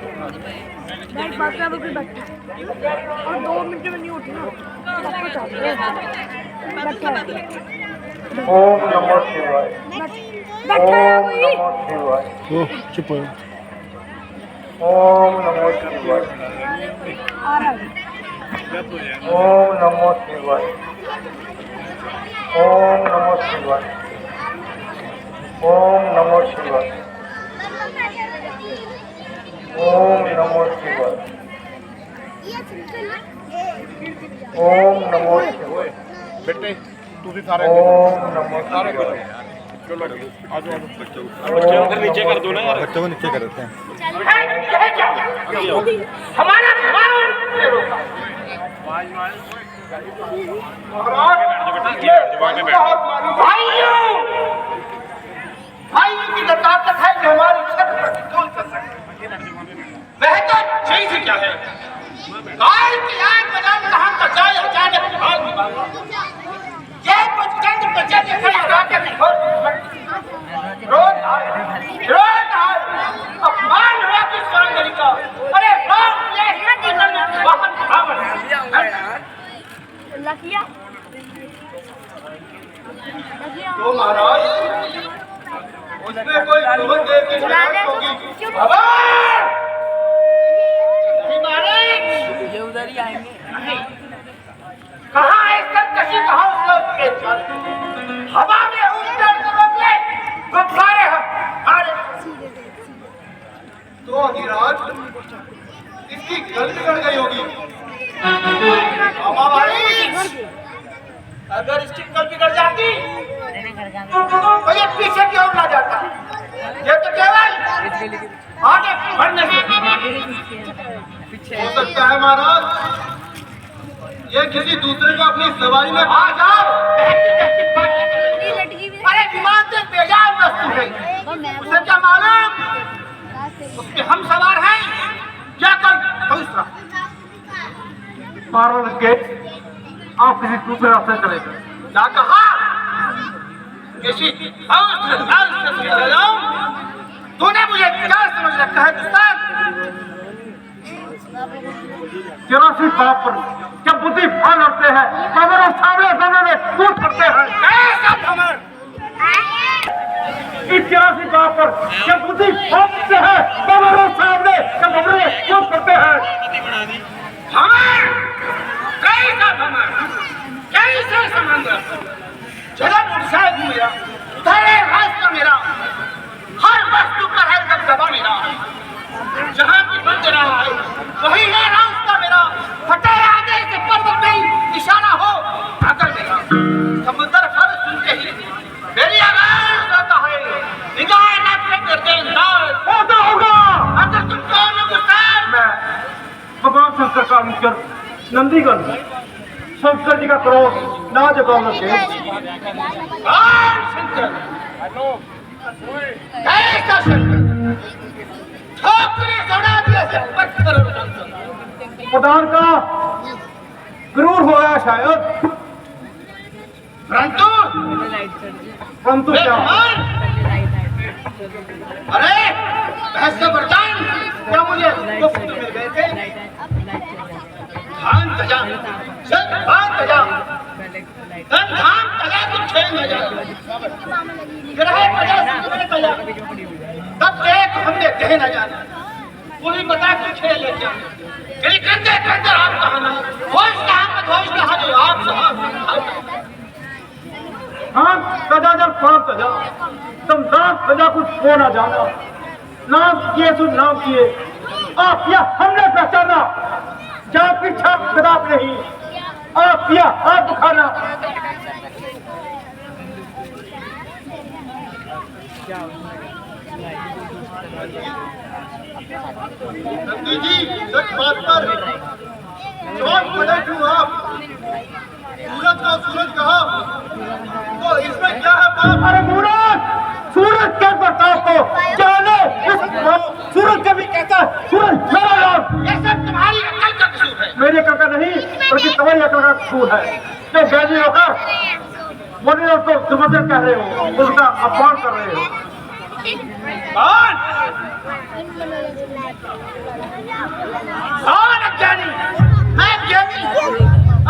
बैठ बात करो कोई बैठा और 2 मिनट में नहीं उठना ओम नमः शिवाय। बैठा है ओम कोई नमः शिवाय। चुप हो। ओम नमः शिवाय। आ रहा है ओम नमः शिवाय। ओम नमः शिवाय। ओम नमः शिवाय। ओम नमः शिवाय। ओम नमः शिवाय। बेटे ਤੁਸੀਂ ਸਾਰੇ ओम नमः ਸਾਰੇ शिवाय। चलो आ जाओ बच्चे उधर नीचे कर दो ना यार बच्चों को नीचे कर देते हैं हमारा भाइयों की ताकत है जो हमारी छत पर कंट्रोल कर सकती है। वह तो चीज क्या है काल की आग बना कहां तक जाए अचानक हाल ये कुछ चंद बचे दिखाई रात में रोज आए अपमान हुआ किस कांगरी का अरे राम ये वाहन भावन लकिया तो महाराज उसमें कोई सुमन देव की शराब होगी भगवान ये उधर ही आएंगे। कहाँ है सरकशी कहाँ उसका हवा में उड़कर बदले गुब्बारे हमारे तो अधिराज इसकी गल बिगड़ गई होगी हमारी अगर इसकी गल बिगड़ जाती तो ये पीछे की ओर ना जाता ये तो केवल आगे बढ़ने से हो सकता है महाराज ये किसी दूसरे को अपनी सवारी में आ जाओ अरे विमान से बेजार वस्तु है उसे क्या मालूम उसके हम सवार हैं या कोई दूसरा मारो लग गए आप किसी दूसरे रास्ते चले गए। क्या कहा किसी दूसरे रास्ते से चले जाऊं तूने मुझे क्या समझ रखा है किसान 84 बाप पर जब बुद्धि फान होते हैं कमरों सामने दोनों में कूद करते हैं। ऐसा भ्रमण इस 84 बाप पर जब बुद्धि फानते हैं कमरों सामने कमरों में कूद करते हैं। भ्रमण कैसा भ्रमण कैसा समंदर जलन उत्साह मेरा धरे रास्ता मेरा हर वस्तु पर है दबदबा मेरा जहाँ भी बन रहा है वही है रास्ता मेरा फटे आगे से पर्वत में इशारा हो अगर मेरा समुद्र फल सुनते ही मेरी आवाज आता है निगाह न करते अंदाज होता होगा अगर तुम कौन हो गुस्तार मैं भगवान शंकर का अनुचर नंदीगण शंकर जी का क्रोध ना जगाओ लगे। कौन शंकर कैसा शंकर ठोकरे सड़ा दिया से पत्थर प्रधान का क्रूर हो गया शायद परंतु क्या अरे बहस का बर्तन क्या मुझे गुफ्त मिल गए थे धान तजा चल धान तजा धान तजा कुछ छेड़ न जा ग्रह तजा सुन तजा तब देख हमने कह न जाना पूरी बता कुछ छेड़ लेते हैं तेरी कंधे कंधे आप कहाँ ना होश कहाँ मत होश कहाँ जो आप कहाँ हाँ सजा जब पाप सजा तुम दांत सजा कुछ हो ना जाना नाम किए सुन नाम किए आप या हमने पहचाना जा पीछा खराब नहीं आप या आप खाना नंदी जी सच बात पर चौक पड़े क्यों आप सूरज का सूरज कहा तो इसमें क्या है बाप अरे मूरत सूरज क्या बताओ तो जाने इस सूरज कभी कहता है सूरज मेरा नाम ये सब तुम्हारी अकल का कसूर है मेरे काका नहीं बल्कि तुम्हारी अकल का कसूर है जो ज्ञानी होकर मुनि लोग तो समझ कह रहे हो उसका अपमान कर रहे हो कौन? कौन अज्ञानी? मैं अज्ञानी?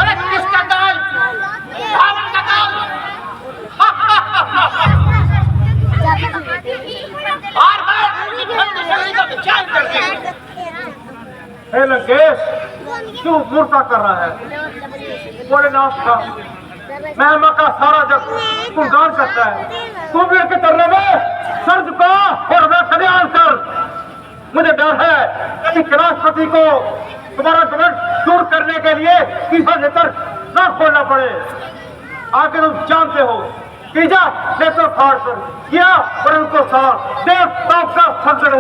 अरे किसका दाल? रावण का दाल? बार बार का विचार करते हैं। हे लंकेश, क्यों मूर्ता कर रहा है? भोलेनाथ का महिमा का सारा जग गुणगान करता है। तू भी उनके तरले में सर झुका और मैं कल्याण कर। मुझे डर है कि राष्ट्रपति को तुम्हारा घमंड दूर करने के लिए तीसरा नेत्र न खोलना पड़े। आगे तुम जानते हो तीजा नेत्र फाड़ कर किया और उनको साथ देवताओं का संकट है।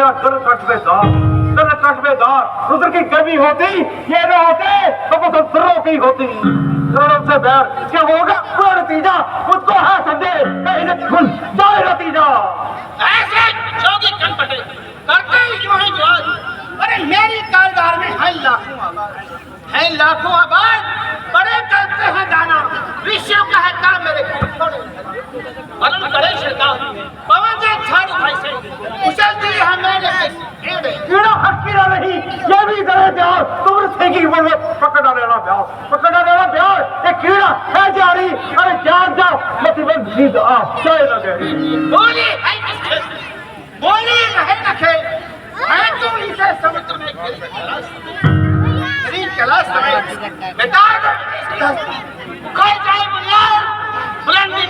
दल कटवेदार रुद्र की गर्मी होती ये न होते तो वो संतरों की होती। से बैर क्या होगा पूरा नतीजा मुझको है संदेह कहीं न खुल जाए नतीजा। ऐसे जोगी कनपटे करते ही क्यों है जवाब? अरे मेरी कारदार में है लाखों आबाद बड़े करते हैं दाना विश्व का है काम मेरे बलन बड़े सरकार पवन से झाड़ू भाई से उछलती है मेरे कीड़ा हकीरा नहीं ये भी करे प्यार तुम से की बोल पकड़ा लेना प्यार ये कीड़ा है जारी। अरे जान जाओ प्रतिबंध नींद आप चाहे लगे बोली है किसके बोली रहे रखे है तो इसे समुद्र में मेरी कैलाश में बेटा कोई जाए बुनियाद बुलंदी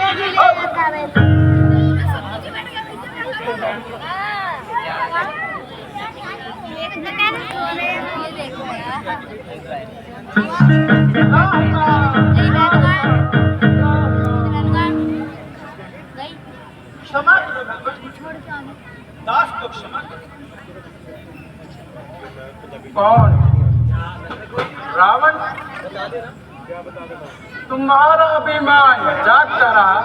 क्षमा दास को क्षमा कौन? रावण? तुम्हारा अभिमान जागता रहा।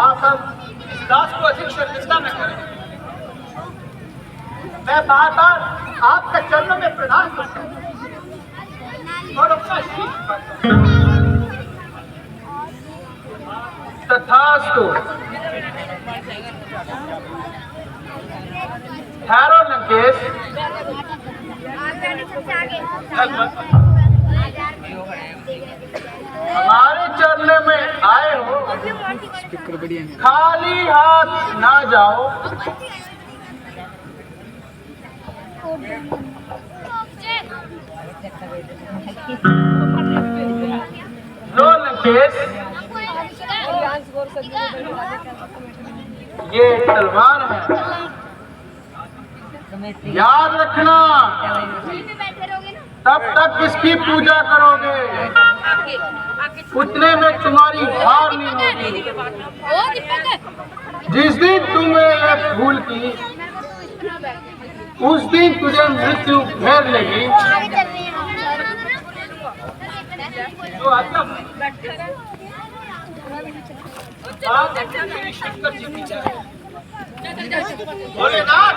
आप इस दास को अधिक शर्मिंदा न करें। मैं बार बार आपके चरणों में प्रणाम करता हूं और अपना शीश करता हूं। तथास्तु। ठहरो लंकेश, हमारे चरणों में आए हो खाली हाथ ना जाओ। लो लंकेश, ये तलवार है, याद रखना तब तक इसकी पूजा करोगे उतने में तुम्हारी हार नहीं होगी। जिस दिन तुमने ये भूल की उस दिन तुझे मृत्यु घेर लेगी। शंकर जी पीछे भोलेनाथ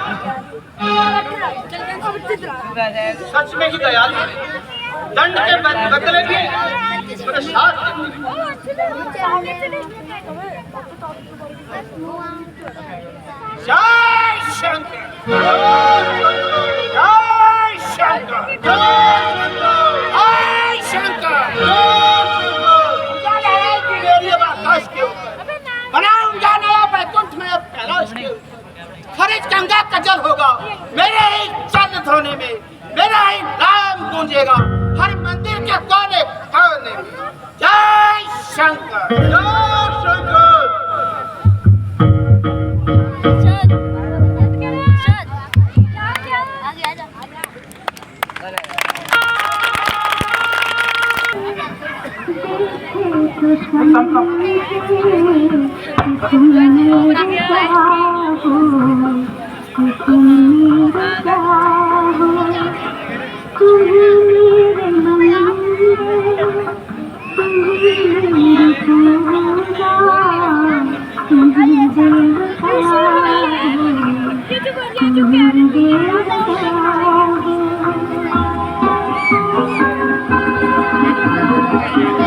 सच में ही दयालु है। दंड के बदले भी प्रसाद जय शंकर जय शंकर जय शंकर आकाश के ऊपर बनाऊंगा नया बैकुंठ में कैलाश के खरीद गंगा का जल होगा मेरे ही चरण धोने में, मेरा ही नाम गूंजेगा हर मंदिर के कोने कोने में। जय शंकर जय शंकर। Thank you.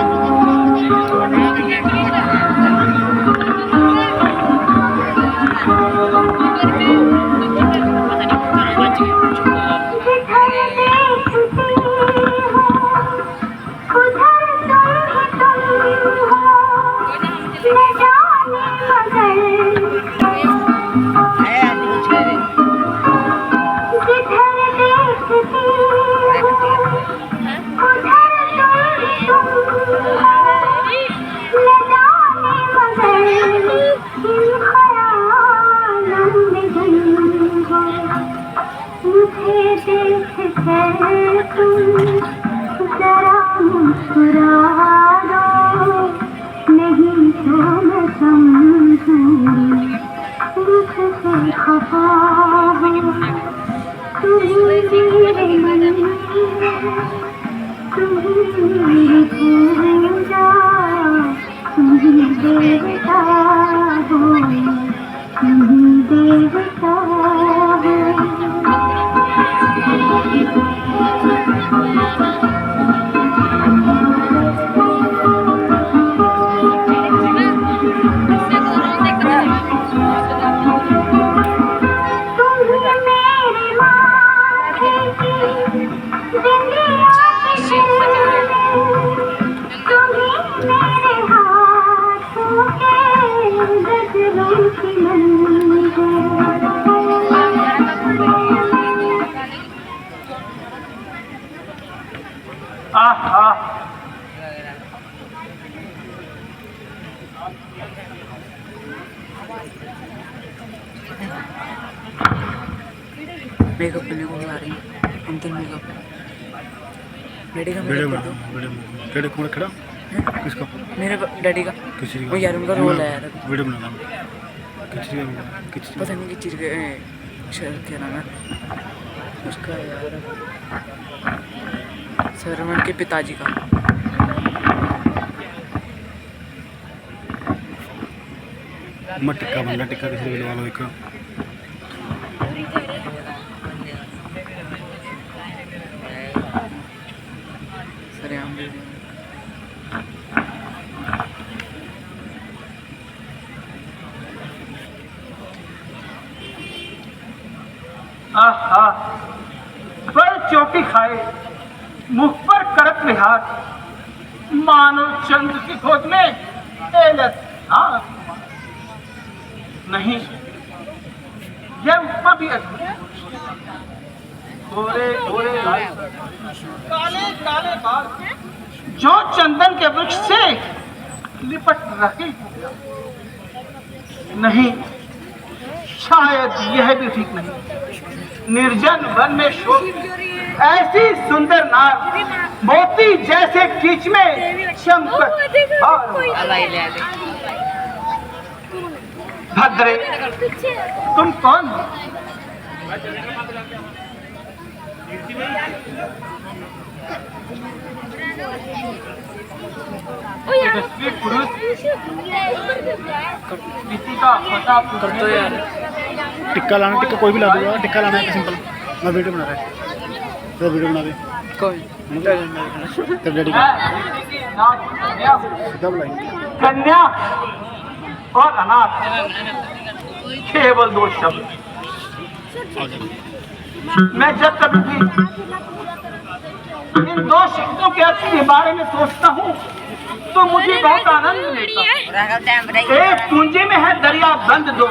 है तुम जरा मुस्कुरा दो, नहीं तो मैं समझूंगी मुझसे खफा हो। तुम मेरे मन में, तुम मेरी पूजा, तुम देवता हो, तुम देवता हो। मेकअप करने को बुला रही है अंतिम मेकअप। डैडी का वीडियो मेकअप में डैडी कौन खड़ा किसका मेरे डैडी का किसी वो यार उनका रोल है यार। वीडियो बनाना किसी पता नहीं किस चीज़ के क्या नाम है उसका यार, सरवण के पिताजी का। मत टिक्का बनना टिक्का किसी के वालों एक सरेआम दे बल चौकी खाए मुख पर करत विहार, मानो चंद्र की खोज में एलस नहीं, यह उपमा भी अद्भुत। गोरे गोरे काले काले बाल जो चंदन के वृक्ष से लिपट रहे नहीं, शायद यह भी ठीक नहीं। निर्जन वन में शोभ ऐसी सुंदर नार, मोती जैसे कीच में चमकत भद्रे, तुम कौन? तेजस्वी पुरुष किसी का पता कर दो यार। टिक्का लाना, टिक्का कोई भी ला दूंगा, टिक्का लाना है सिंपल। मैं वीडियो बना रहा है तो वीडियो बना दे कोई तब डैडी का सीधा बुलाएंगे। कन्या और अनाथ केवल दो शब्द। मैं जब कभी भी इन दो शब्दों के अर्थ के बारे में सोचता हूँ तो मुझे बहुत आनंद मिलता है। एक कुंजे में है दरिया बंद दो,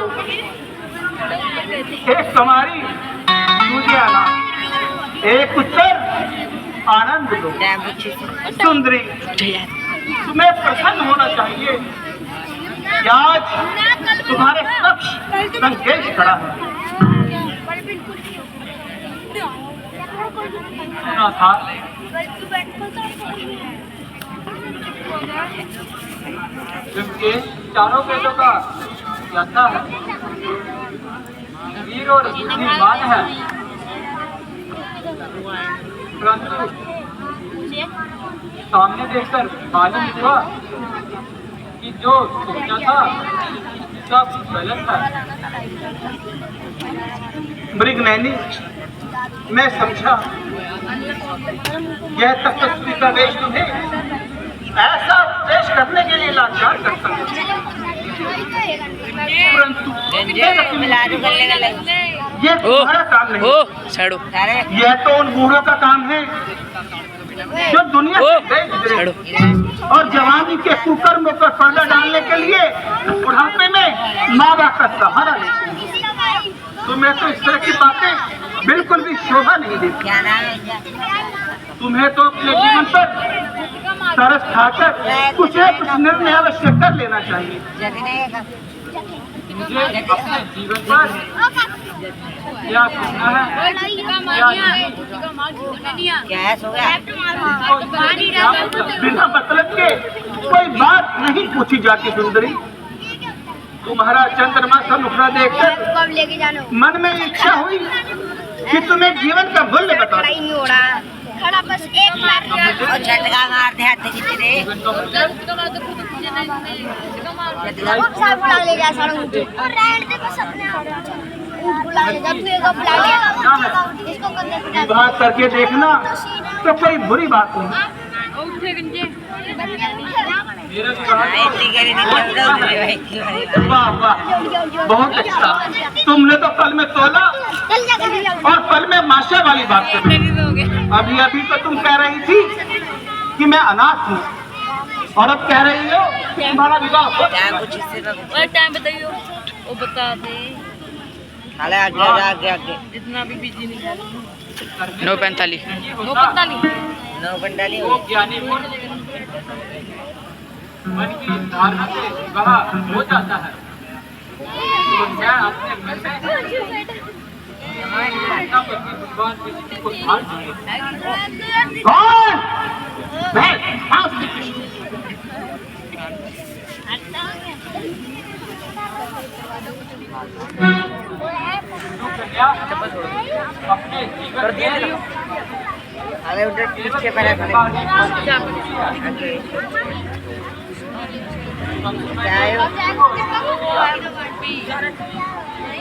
एक तुम्हारी तुझे अनाथ, एक उत्तर आनंद दो। सुंदरी तुम्हें प्रसन्न होना चाहिए कि आज तुम्हारे समक्ष संकेश खड़ा है। सुना था जिनके चारों बेटों का यात्रा है, वीर और बुद्धिमान है, परंतु सामने देखकर मालूम हुआ कि जो सोचा था सब गलत है। मृगनयनी, मैं समझा यह तपस्वी का वेश तुम्हें ऐसा उपदेश करने के लिए लाचार करता है, परंतु ये तुम्हारा काम नहीं। यह तो उन बूढ़ों का काम है जो दुनिया से गए गुजरे और जवानी के कुकर्मों पर पर्दा डालने के लिए बुढ़ापे में माँ बाप का सहारा लेते हैं। तुम्हें तो इस तरह की बातें बिल्कुल भी शोभा नहीं देती। तुम्हें तो अपने जीवन पर तरस खाकर कुछ न कुछ निर्णय अवश्य कर लेना चाहिए। मुझे अपने जीवन पर क्या करना है, बिना मतलब के कोई बात नहीं पूछी जाती सुंदरी। तुम्हारा चंद्रमा का मुखड़ा देखकर मन में इच्छा हुई कि तुम्हें जीवन का मूल्य बता दूं। खड़ा बस एक बार और झटका मार दे हाथ की तेरे बुला ले जा सारा मुझे और रहने दे बस अपने आप बुला ले जा तू एक बुला ले इसको कंधे पे डाल बात करके देखना तो कोई बुरी बात नहीं। वाह वाह, बहुत अच्छा। तुमने तो पल में तोला और पल में माशा वाली बात कर दी। अभी अभी तो तुम कह रही थी कि मैं अनाथ हूँ और अब कह रही हो तुम्हारा विवाह हो गया। टाइम बताइयो वो बता दे। आगे आगे आगे इतना भी बिजी नहीं है। 9:45 वो ज्ञानी मन की धारणा से विवाह हो जाता है तो मैं अपने मन में भगवान विष्णु को ध्यान दूंगी। कौन? मैं श्री कृष्ण। अपने जीवन में अरे उधर पीछे पड़े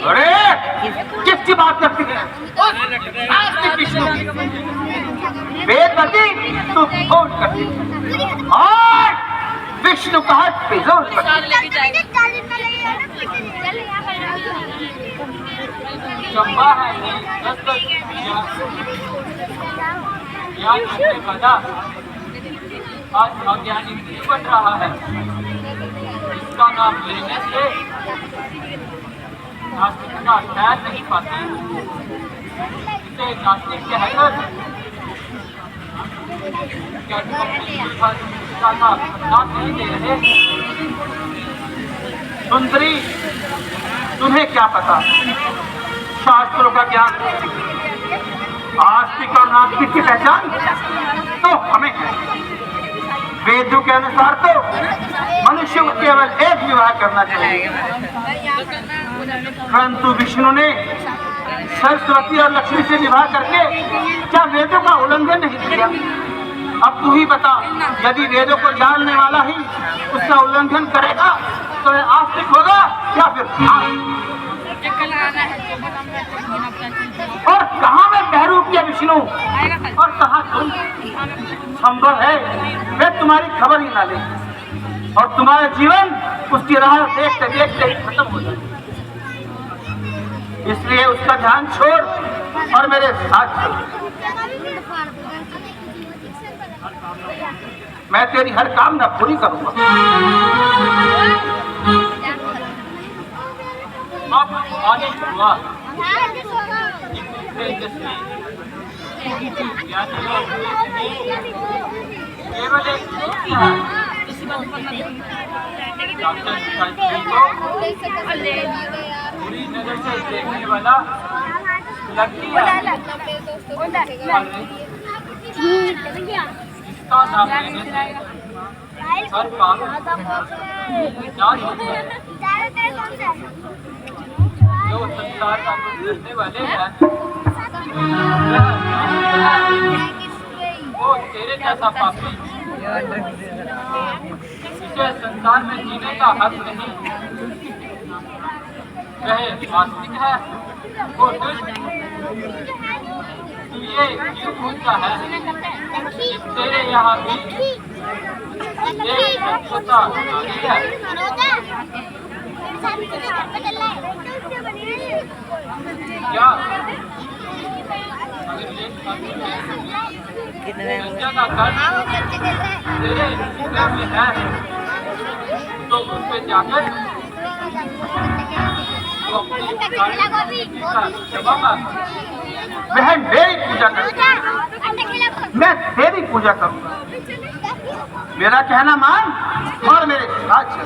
अरे किसकी बात करती है? वेदवती तू फोन करती और विष्णु का हाथ पे जोर चंबा है ज्ञान करने वाला आज अज्ञानी नहीं बन रहा है। इसका नाम लेने से नास्तिकता ठहर नहीं पाती। इसे नास्तिक कहकर साथ नहीं दे रहे। सुंदरी, तुम्हें क्या पता शास्त्रों का ज्ञान, आस्तिक और नास्तिक की पहचान तो हमें है। वेदों के अनुसार तो मनुष्य को केवल एक विवाह करना चाहिए, परंतु विष्णु ने सरस्वती और लक्ष्मी से विवाह करके क्या वेदों का उल्लंघन नहीं किया? अब तू ही बता, यदि वेदों को जानने वाला ही उसका उल्लंघन करेगा तो यह आस्तिक होगा या फिर और कहाँ में बहरूप या विष्णु और कहाँ तुम? संभव है वे तुम्हारी खबर ही ना ले और तुम्हारा जीवन उसकी राह देखते देखते ही खत्म हो जाए। इसलिए उसका ध्यान छोड़ और मेरे साथ चल। मैं तेरी हर कामना पूरी करूंगा। अब आने हुआ केवल एक बुरी नजर से देखने वाला लड़की है। इसका नाम लेने से हर पाप नाश होता है। जो संसार का करने वाले हैं वो तेरे जैसा पापी इसे संसार में जीने का हक नहीं। वह वास्तविक है वो दुष्ट। तू ये क्यों पूछता है? तेरे यहाँ भी एक सत्ता आती है। क्या का कर्ज तेरे हृदय में है तो उस पे जाकर तो अपनी जवाब वह मेरी पूजा करेगी, मैं तेरी पूजा करूंगा। मेरा कहना मान और मेरे साथ चल।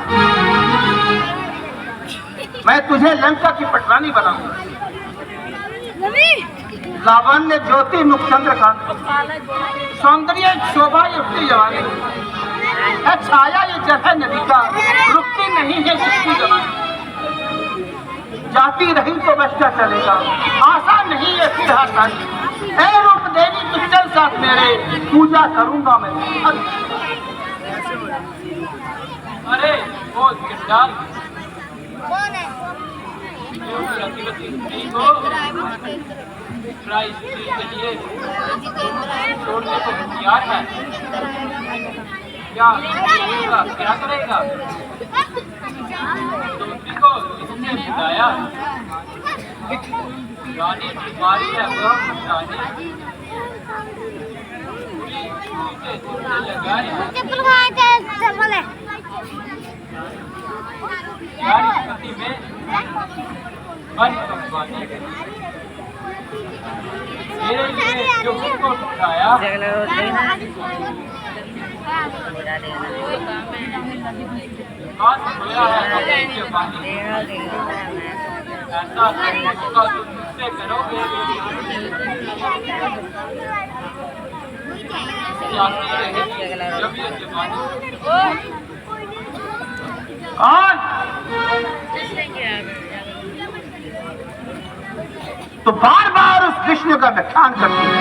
मैं तुझे लंका की पटरानी बनाऊंगा। लावण्य ज्योति मुख चंद्रकांत, सौंदर्य शोभा युक्ति जवानी, छाया ये जगह नदी का, रुकती नहीं है जिसकी जवानी। जाती रही तो बचता चलेगा, आशा नहीं है फिर आसानी। है रूप देवी तू चल साथ मेरे, पूजा करूंगा मैं। अरे वो गिरदार कौन है? प्राइस के लिए छोड़ने को तैयार है। क्या करेगा, क्या करेगा? दोस्ती को इसने बुलाया, रानी बीमारी है वो रानी चप्पल कहाँ है? चप्पल है। यारी स्थिति में मन कंपाने मेरे लिए जो मुझको उठाया हाथ धोया है अपने पानी, ऐसा उसका मुझसे करोगे जाती रहेगी जब ये जवानी। कौन? तो बार बार उस विष्णु का व्याख्यान करती है।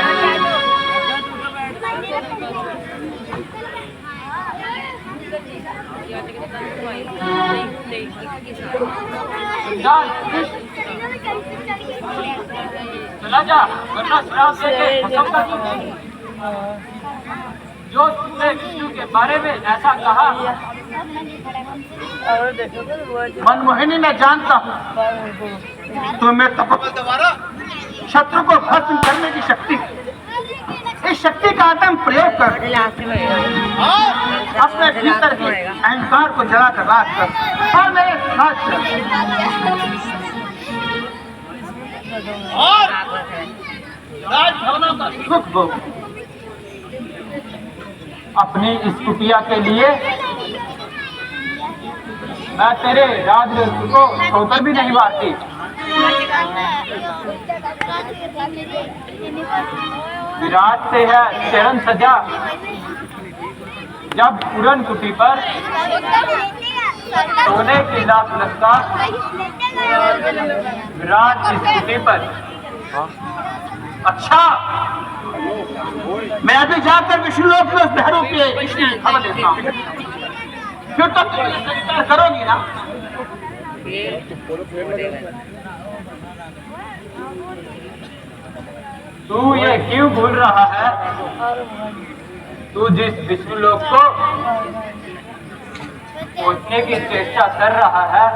चला जा वरना श्राप देके खत्म कर दूंगी। जो तुमने विष्णु के बारे में ऐसा कहा, मनमोहिनी मैं जानता हूँ तुम्हें दोबारा शत्रु को भस्म करने की शक्ति, इस शक्ति का आत्म प्रयोग कर अपने भीतर ही अहंकार को जला कर राख कर और मेरे साथ चल। और राजभवनों का सुख भोग अपनी इस कुटिया के लिए मैं तेरे राजरथ को छोकर भी नहीं मारती। विराट से है चरण सजा, जब पूरन कुटी पर सोने की लाख लटका, विराट इस कुटी पर। अच्छा, मैं अभी जाकर विष्णुलोक में उस बहरू के खबर देता हूँ, फिर तो तुम स्वीकार करोगी ना? तू ये क्यों भूल रहा है? तू जिस विष्णुलोक को पहुंचने की चेष्टा कर रहा है,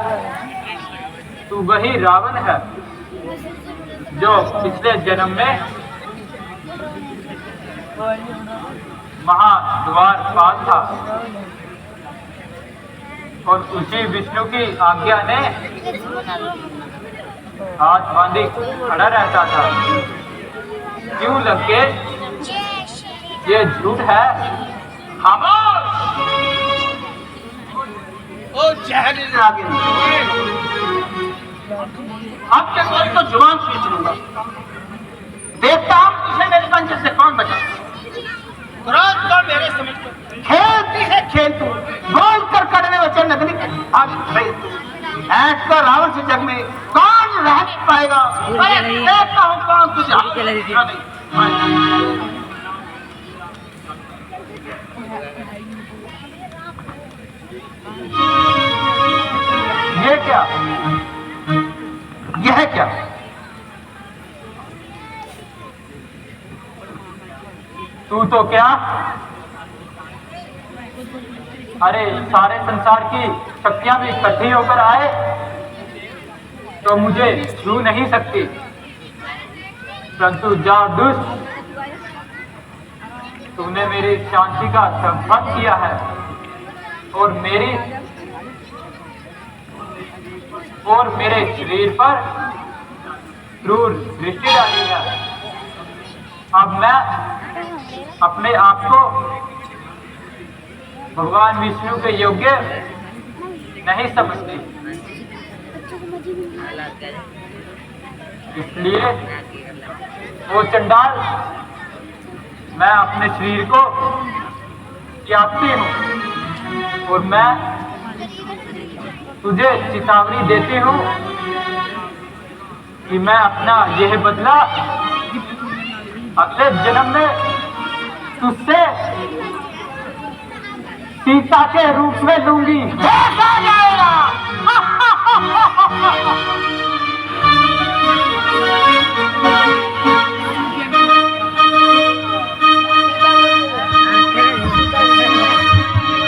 तू वही रावण है जो पिछले जन्म में महाद्वारपाल था और उसी विष्णु की आज्ञा ने हाथ बांधे खड़ा रहता था। क्यों लंकेश, ये झूठ है? खामोश! ओ जहरीले नागिन, अब के बाद तो जुबान खींच लूंगा। देखता हूं तुझे मेरे पंजे से कौन बचा। मेरे समझ खेलती है खेल तू, बोल कर करने वचन नगरी ऐसा रावण से जग में कौन रह पाएगा? देखता हूँ कौन तुझे। ये क्या, यह क्या? तू तो क्या, अरे सारे संसार की शक्तियां भी इकट्ठी होकर आए तो मुझे छू नहीं सकती, परंतु जा दुष्ट, तूने मेरी शांति का संभंग किया है और मेरे शरीर पर क्रूर दृष्टि डाली है। अब मैं अपने आप को भगवान विष्णु के योग्य नहीं समझती, इसलिए वो चंडाल मैं अपने शरीर को त्यागती हूँ और मैं तुझे चेतावनी देती हूँ कि मैं अपना यह बदला अगले जन्म में तुझसे सीता के रूप में लूंगी। देखा जाएगा।